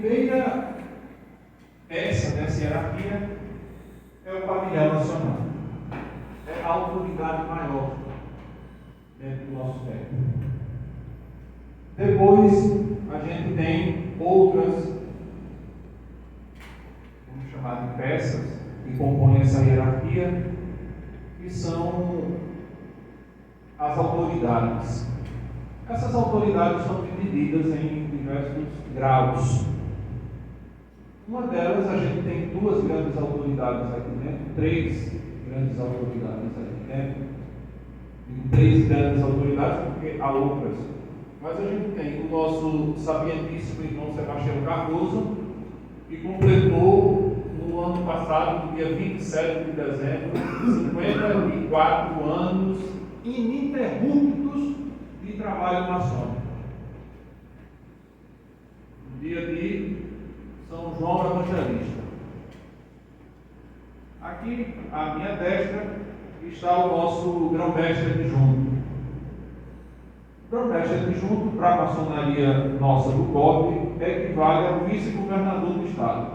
primeira peça dessa hierarquia é o pavilhão nacional. É a autoridade maior dentro do nosso tempo. Depois, a gente tem outras, vamos chamar de peças, que compõem essa hierarquia, que são as autoridades. Essas autoridades são divididas em diversos graus. Uma delas, a gente tem duas grandes autoridades aqui dentro, três grandes autoridades aqui dentro. Digo três grandes autoridades porque há outras. Mas a gente tem o nosso sapientíssimo irmão Sebastião Cardoso, que completou no ano passado, no dia 27 de dezembro, 54 anos ininterruptos de trabalho maçônico. No dia de São João Evangelista. Aqui, à minha destra, está o nosso grão-mestre adjunto. O grão-mestre adjunto, para a maçonaria nossa do COB, equivale ao vice-governador do Estado.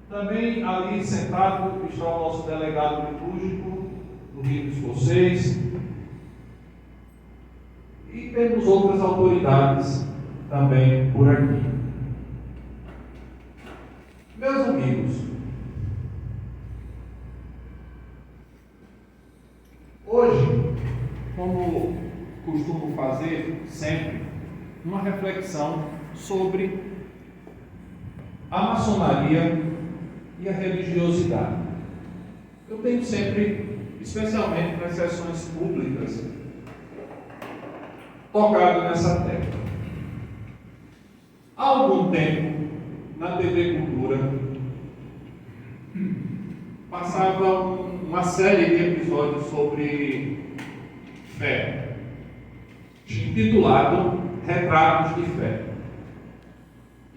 Também ali sentado está o nosso delegado litúrgico do Rito Escocês. E temos outras autoridades também por aqui. Meus amigos, hoje, como costumo fazer sempre, uma reflexão sobre a maçonaria e a religiosidade. Eu tenho sempre, especialmente nas sessões públicas, tocado nessa tecla. Há algum tempo, na TV Cultura, passava uma série de episódios sobre fé, intitulado Retratos de Fé.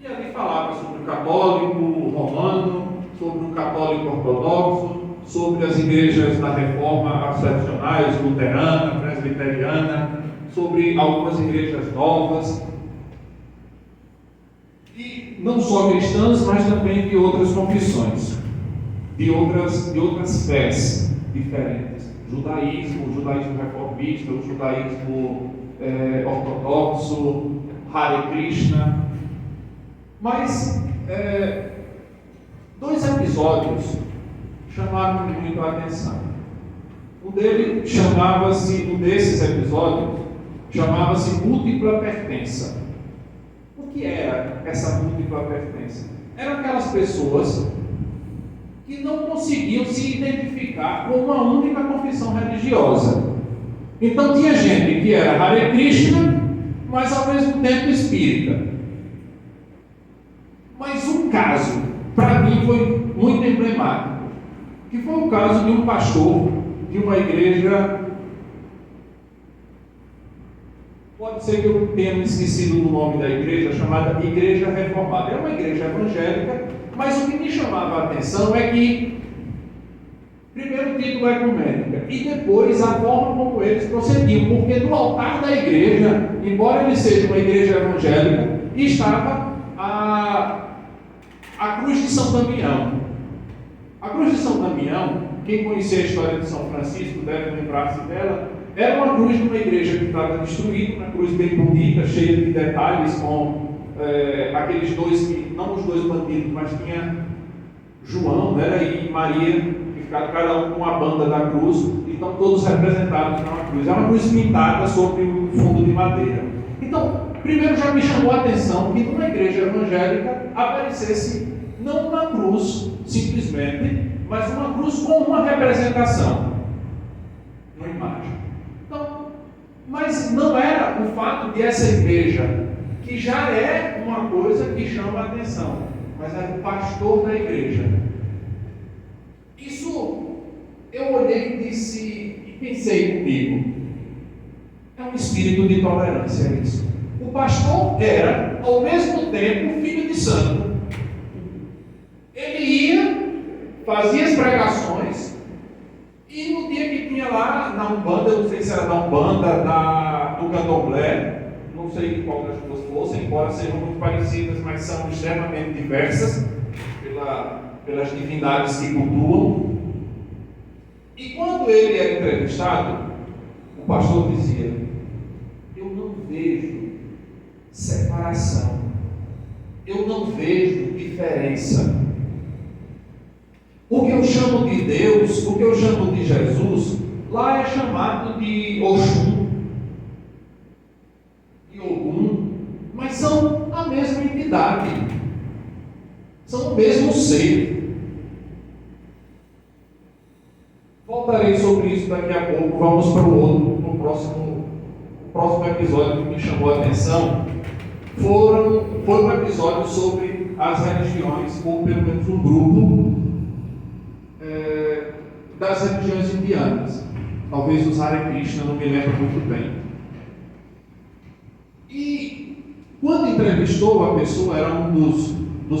E ali falava sobre o católico romano, sobre o católico ortodoxo, sobre as igrejas da reforma assercionais, luterana, presbiteriana, sobre algumas igrejas novas, e não só cristãs, mas também de outras confissões, de outras fés diferentes. Judaísmo reformista, o judaísmo ortodoxo, Hare Krishna. Mas dois episódios chamaram muito a atenção. Um desses episódios chamava-se múltipla pertença. O que era essa múltipla pertença? Eram aquelas pessoas que não conseguiam se identificar com uma única confissão religiosa. Então tinha gente que era Hare Krishna, mas ao mesmo tempo espírita. Mas um caso, para mim, foi muito emblemático, que foi o caso de um pastor de uma igreja. Pode ser que eu tenha me esquecido do nome da igreja, chamada Igreja Reformada. É uma igreja evangélica, mas o que me chamava a atenção é que, primeiro, o título ecumênica, e depois a forma como eles procediam, porque no altar da igreja, embora ele seja uma igreja evangélica, estava a cruz de São Damião. A cruz de São Damião, quem conhecia a história de São Francisco deve lembrar-se dela. Era uma cruz de uma igreja que estava destruída, uma cruz bem bonita, cheia de detalhes, com aqueles dois, não os dois bandidos, mas tinha João, e Maria, que ficaram cada um com a banda da cruz, e estão todos representados na cruz. É uma cruz pintada sobre um fundo de madeira. Então, primeiro já me chamou a atenção que numa igreja evangélica aparecesse não uma cruz, simplesmente, mas uma cruz com uma representação, uma imagem. Mas não era o fato de essa igreja, que já é uma coisa que chama a atenção, mas era o pastor da igreja. Isso eu olhei e disse, e pensei comigo, é um espírito de tolerância isso. O pastor era, ao mesmo tempo, filho de santo. Ele ia, fazia as pregações, e no dia que tinha lá na Umbanda, eu não sei se era da Umbanda, do Candomblé, não sei qual das duas fossem, embora sejam muito parecidas, mas são extremamente diversas pelas divindades que cultuam. E quando ele era entrevistado, o pastor dizia: eu não vejo separação, eu não vejo diferença. O que eu chamo de Deus, o que eu chamo de Jesus, lá é chamado de Oxum, de Ogum, mas são a mesma entidade, são o mesmo ser. Voltarei sobre isso daqui a pouco. Vamos para o próximo episódio que me chamou a atenção. Foi um episódio sobre as religiões, ou pelo menos um grupo das religiões indianas. Talvez os Hare Krishna, não me lembro muito bem. E quando entrevistou a pessoa, era um dos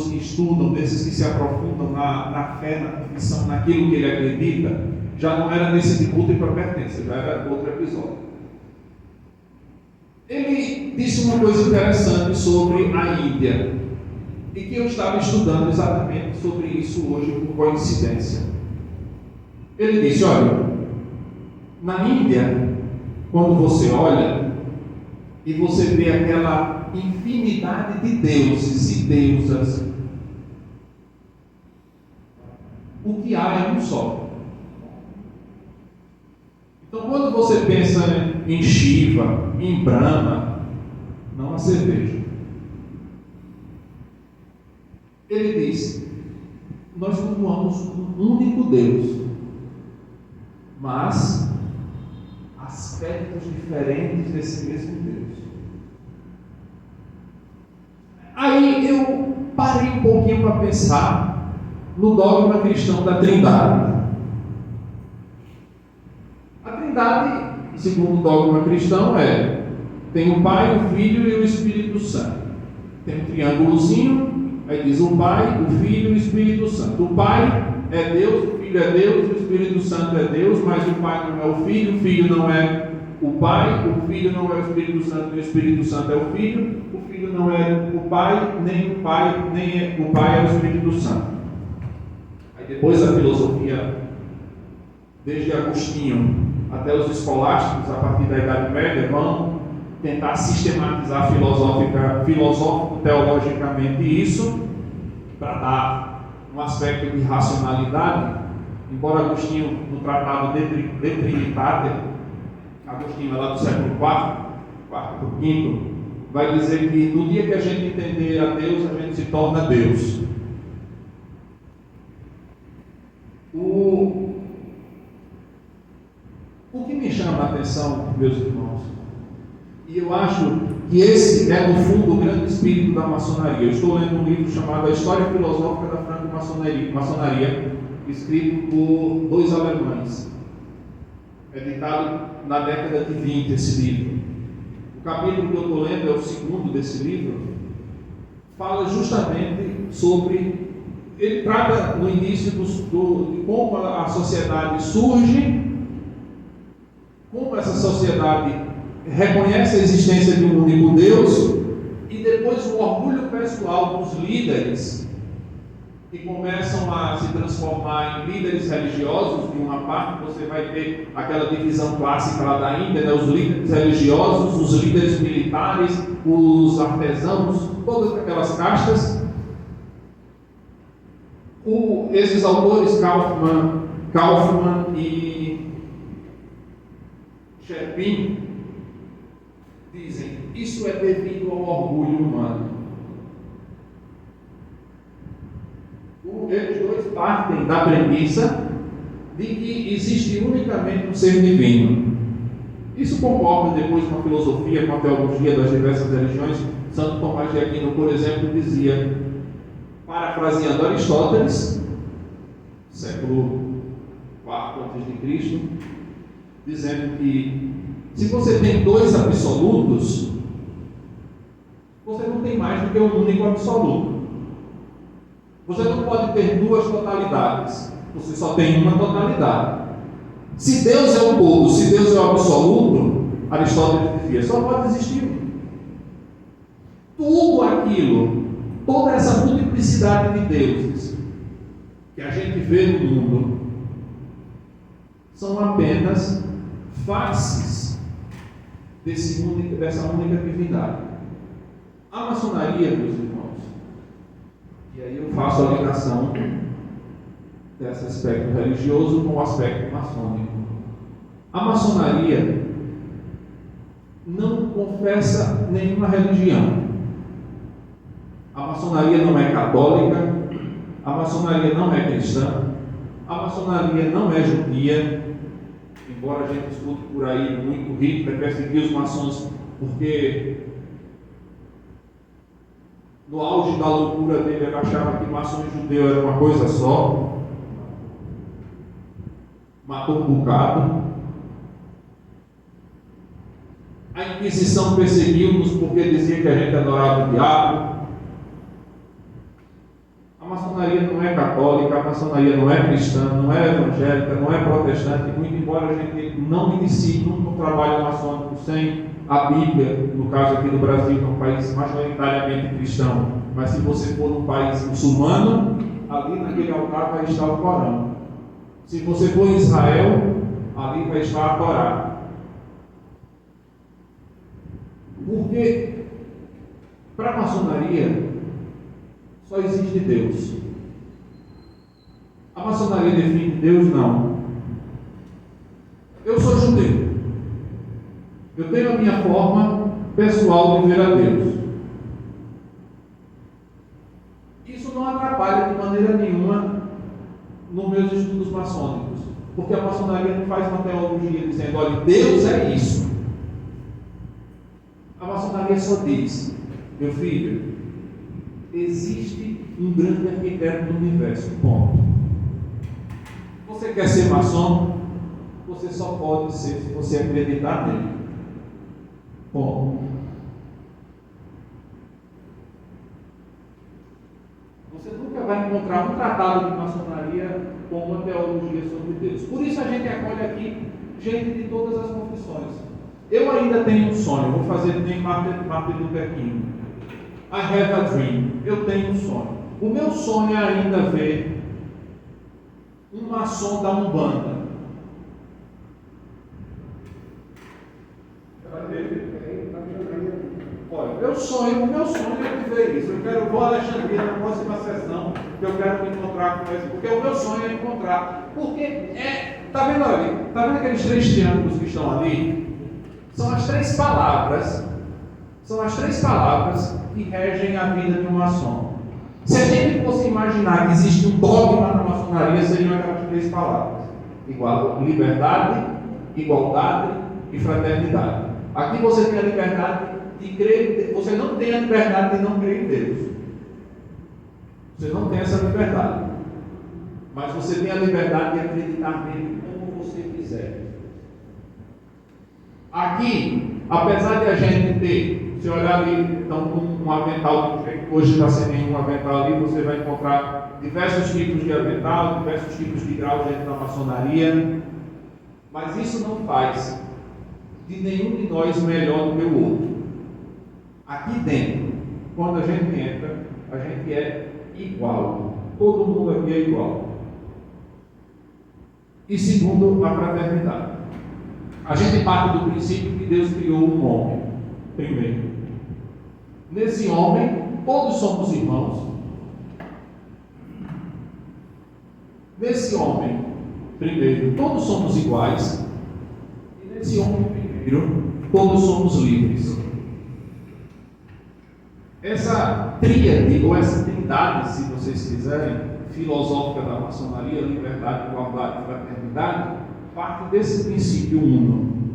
que estudam, desses que se aprofundam na fé, na confissão, naquilo que ele acredita. Já não era nesse de culto e pertença, já era outro episódio. Ele disse uma coisa interessante sobre a Índia, e que eu estava estudando exatamente sobre isso hoje, por coincidência. Ele disse: olha, na Índia, quando você olha e você vê aquela infinidade de deuses e deusas, o que há é um só. Então, quando você pensa em Shiva, em Brahma, não há cerveja. Ele disse: nós cultuamos um único Deus, mas aspectos diferentes desse mesmo Deus. Aí eu parei um pouquinho para pensar no dogma cristão da Trindade. A Trindade, segundo o dogma cristão, tem o Pai, o Filho e o Espírito Santo. Tem um triângulozinho, aí diz o Pai, o Filho e o Espírito Santo. O Pai é Deus, o Filho é Deus, o Espírito Santo é Deus, mas o Pai não é o Filho não é o Pai, o Filho não é o Espírito Santo, e o Espírito Santo é o Filho não é o Pai, nem o Pai é o Espírito Santo. Aí depois a filosofia, desde Agostinho até os escolásticos, a partir da Idade Média, vão tentar sistematizar filosófico-teologicamente isso, para dar um aspecto de racionalidade. Embora Agostinho, no tratado de Trinitate, Agostinho é lá do século IV para o V, vai dizer que no dia que a gente entender a Deus, a gente se torna Deus. O que me chama a atenção, meus irmãos, e eu acho que esse é, no fundo, o grande espírito da maçonaria. Eu estou lendo um livro chamado A História Filosófica da Franco-Maçonaria, escrito por dois alemães, editado na década de 20, esse livro. O capítulo que eu estou lendo é o segundo desse livro, fala justamente sobre... Ele trata no início de como a sociedade surge, como essa sociedade reconhece a existência de um único Deus, e depois o orgulho pessoal dos líderes, que começam a se transformar em líderes religiosos. De uma parte você vai ter aquela divisão clássica lá da Índia, os líderes religiosos, os líderes militares, os artesãos, todas aquelas castas. Esses autores, Kaufman e Sherpin, dizem: isso é devido ao orgulho humano. Eles dois partem da premissa de que existe unicamente um ser divino. Isso concorda depois com a filosofia, com a teologia das diversas religiões. Santo Tomás de Aquino, por exemplo, dizia, parafraseando Aristóteles, século IV a.C., dizendo que se você tem dois absolutos, você não tem mais do que um único absoluto. Você não pode ter duas totalidades, você só tem uma totalidade. Se Deus é o todo, se Deus é o absoluto, Aristóteles dizia, só pode existir um. Tudo aquilo, toda essa multiplicidade de deuses que a gente vê no mundo, são apenas faces dessa única divindade. A maçonaria, meus irmãos, e aí eu faço a ligação desse aspecto religioso com o aspecto maçônico. A maçonaria não confessa nenhuma religião. A maçonaria não é católica, a maçonaria não é cristã, a maçonaria não é judia, embora a gente escute por aí muito Hitler perseguir os maçons porque no auge da loucura dele ele achava que maçom e judeu era uma coisa só, matou um bocado. A Inquisição perseguiu-nos porque dizia que a gente adorava o diabo. A maçonaria não é católica, a maçonaria não é cristã, não é evangélica, não é protestante, muito embora a gente não inicie nunca um trabalho maçônico sem a Bíblia, no caso aqui do Brasil, que é um país majoritariamente cristão, mas se você for num país muçulmano, ali naquele altar vai estar o Corão. Se você for em Israel, ali vai estar a Torá. Porque para a maçonaria só existe Deus. A maçonaria define Deus? Não. Eu sou judeu. Eu tenho a minha forma pessoal de ver a Deus. Isso não atrapalha de maneira nenhuma nos meus estudos maçônicos, porque a maçonaria não faz uma teologia dizendo, olha, Deus é isso. A maçonaria só diz, meu filho, existe um grande arquiteto do universo, ponto. Você quer ser maçom? Você só pode ser se você acreditar nele, ponto. Você nunca vai encontrar um tratado de maçonaria com uma teologia sobre Deus. Por isso a gente acolhe aqui gente de todas as confissões. Eu ainda tenho um sonho, vou fazer nem Martin Luther King. I have a dream. Eu tenho um sonho. O meu sonho é ainda ver um maçom da Umbanda. Olha, o meu sonho é ver isso. Eu vou a Alexandria na próxima sessão, que eu quero me encontrar com eles, porque o meu sonho é encontrar. Porque está vendo ali? Está vendo aqueles 3 triângulos que estão ali? São as 3 palavras. São as 3 palavras que regem a vida de um maçom. Se a gente fosse imaginar que existe um dogma na maçonaria, seriam aquelas 3 palavras: liberdade, igualdade e fraternidade. Aqui você tem a liberdade de crer em Deus. Você não tem a liberdade de não crer em Deus. Você não tem essa liberdade. Mas você tem a liberdade de acreditar nele como você quiser. Aqui, apesar de a gente ter, se olhar ali, então, um avental, hoje está sem nenhum avental ali, você vai encontrar diversos tipos de avental, diversos tipos de graus dentro da maçonaria, mas isso não faz de nenhum de nós melhor do que o outro. Aqui dentro, quando a gente entra, a gente é igual. Todo mundo aqui é igual. E segundo, a fraternidade. A gente parte do princípio que Deus criou um homem, primeiro. Nesse homem, todos somos irmãos. Nesse homem, primeiro, todos somos iguais. E nesse homem, primeiro, todos somos livres. Essa tríade, ou essa trindade, se vocês quiserem, filosófica da maçonaria, liberdade, igualdade e fraternidade, parte desse princípio uno.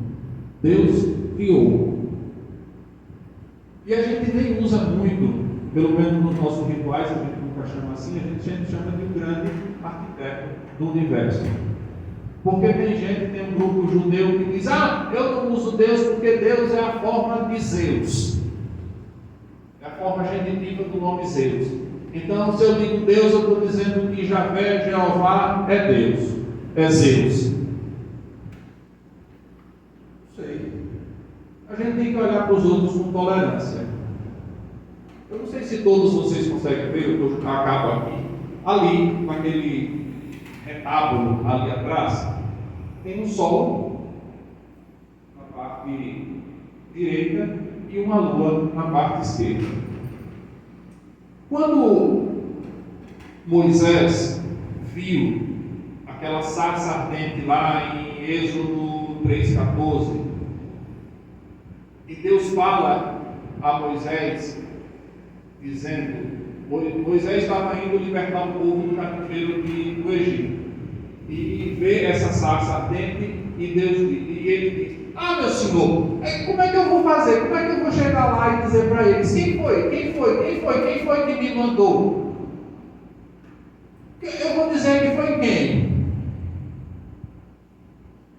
Deus criou. E a gente nem usa muito, pelo menos nos nossos rituais, a gente nunca chama assim, a gente sempre chama de um grande arquiteto do universo. Porque tem um grupo judeu que diz, eu não uso Deus porque Deus é a forma de Zeus. É a forma genitiva do nome Zeus. Então, se eu digo Deus, eu estou dizendo que Javé, Jeová é Deus, é Zeus. Não sei. A gente tem que olhar para os outros com tolerância. Eu não sei se todos vocês conseguem ver, eu acabo aqui. Ali, naquele retábulo ali atrás, tem um sol na parte direita e uma lua na parte esquerda. Quando Moisés viu aquela sarça ardente lá em Êxodo 3,14, e Deus fala a Moisés, dizendo, Moisés estava indo libertar o povo do cativeiro do Egito, e vê essa sarça ardente, e ele diz, meu Senhor, como é que eu vou fazer? Como é que eu vou chegar lá e dizer para eles, quem foi que me mandou? Eu vou dizer que foi quem?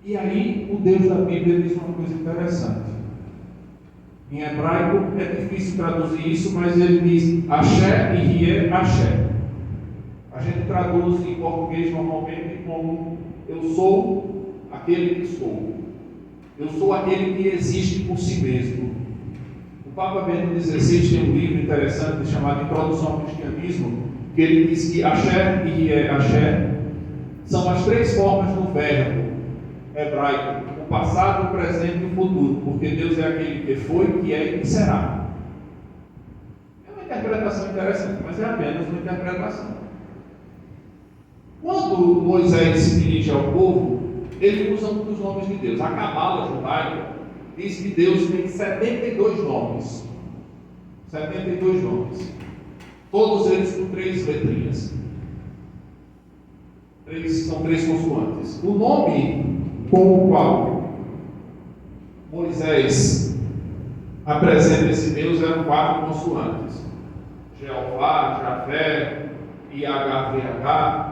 E aí o Deus da Bíblia diz uma coisa interessante. Em hebraico é difícil traduzir isso, mas ele diz Axé e Rie Axé. A gente traduz em português normalmente como eu sou aquele que sou. Eu sou aquele que existe por si mesmo. O Papa Bento XVI tem um livro interessante chamado Introdução ao Cristianismo, que ele diz que Axé e Rie Axé são as três formas do verbo hebraico: o passado, o presente e o futuro, porque Deus é aquele que foi, que é e que será. É uma interpretação interessante, mas é apenas uma interpretação. Quando Moisés se dirige ao povo, ele usa um dos nomes de Deus. A Cabala judaica diz que Deus tem 72 nomes. 72 nomes. Todos eles com 3 letrinhas. São 3 consoantes. O nome com o qual Moisés apresenta esse Deus eram 4 consoantes: Jeová, Javé, IHVH.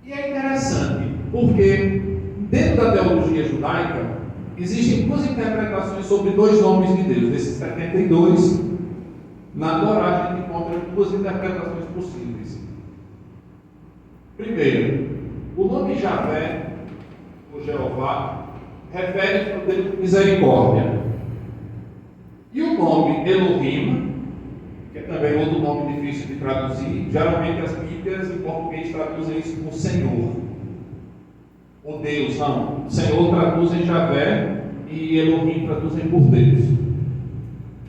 E é interessante, porque dentro da teologia judaica existem 2 interpretações sobre 2 nomes de Deus. Desses 72, na Torá a gente encontra 2 interpretações possíveis. Primeiro, o nome Javé, ou Jeová, refere-se ao Deus de misericórdia. E o nome Elohim, que é também outro nome difícil de traduzir, geralmente as Bíblias em português traduzem isso como Senhor. Ou Deus, não. Senhor traduzem Javé e Elohim traduzem por Deus.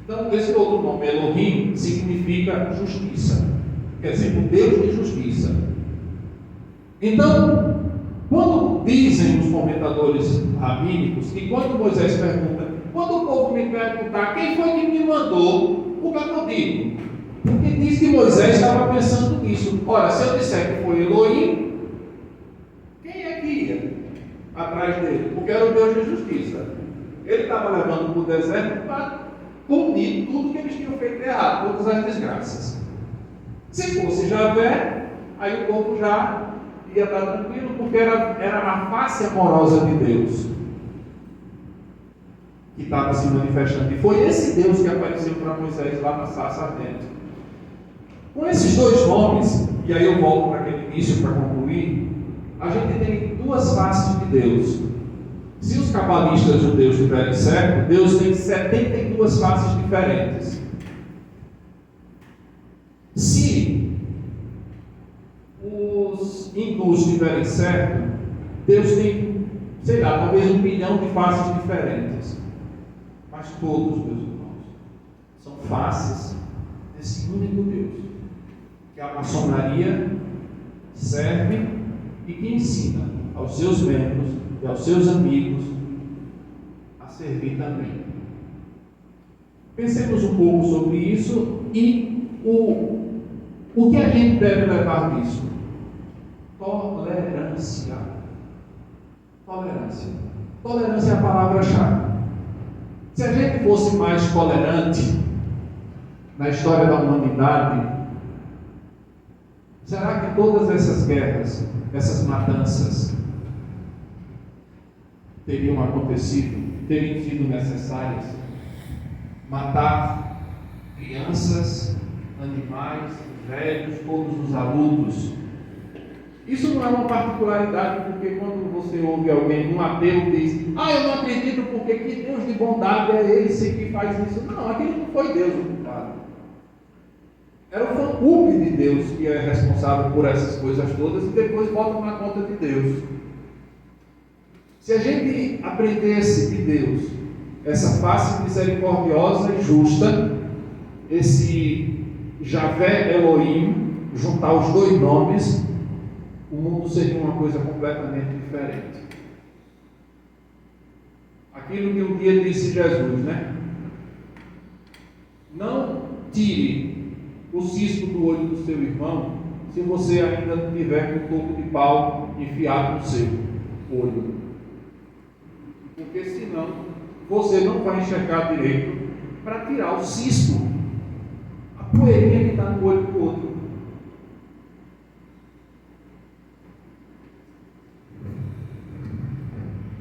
Então, esse outro nome, Elohim, significa justiça. Quer dizer, o Deus de justiça. Então, quando dizem os comentadores rabínicos, que quando Moisés pergunta, quando o povo me perguntar quem foi que me mandou, o que eu digo? Porque diz que Moisés estava pensando nisso. Ora, se eu disser que foi Elohim, quem é que ia atrás dele? Porque era o Deus de justiça. Ele estava levando para o deserto para punir tudo que eles tinham feito errado, todas as desgraças. Se fosse Javé, aí o povo já ia estar tranquilo, porque era a face amorosa de Deus que estava se manifestando. E foi esse Deus que apareceu para Moisés lá na sarça ardente. Com esses 2 nomes, e aí eu volto para aquele início para concluir, a gente tem 2 faces de Deus. Se os cabalistas judeus estiverem certo, Deus tem 72 faces diferentes. Se os hindus estiverem certo, Deus tem, sei lá, talvez 1 bilhão de faces diferentes. Mas todos, meus irmãos, são faces desse único Deus, que a maçonaria serve e que ensina aos seus membros e aos seus amigos a servir também. Pensemos um pouco sobre isso e o que a gente deve levar disso? Tolerância. Tolerância. Tolerância é a palavra-chave. Se a gente fosse mais tolerante na história da humanidade, será que todas essas guerras, essas matanças, teriam acontecido, teriam sido necessárias? Matar crianças, animais, velhos, todos os adultos, Isso não é uma particularidade, porque quando você ouve alguém, um ateu, diz: eu não acredito porque que Deus de bondade é esse que faz isso. Não, aquele não foi Deus o culpado. Era o fã-clube de Deus que é responsável por essas coisas todas e depois botam na conta de Deus. Se a gente aprendesse de Deus essa face misericordiosa e justa, esse Javé Elohim, juntar os dois nomes, o mundo seria uma coisa completamente diferente. Aquilo que um dia disse Jesus, né? Não tire o cisco do olho do seu irmão se você ainda não tiver com o toco de pau enfiado no seu olho. Porque senão você não vai enxergar direito para tirar o cisco, a poeirinha que está no olho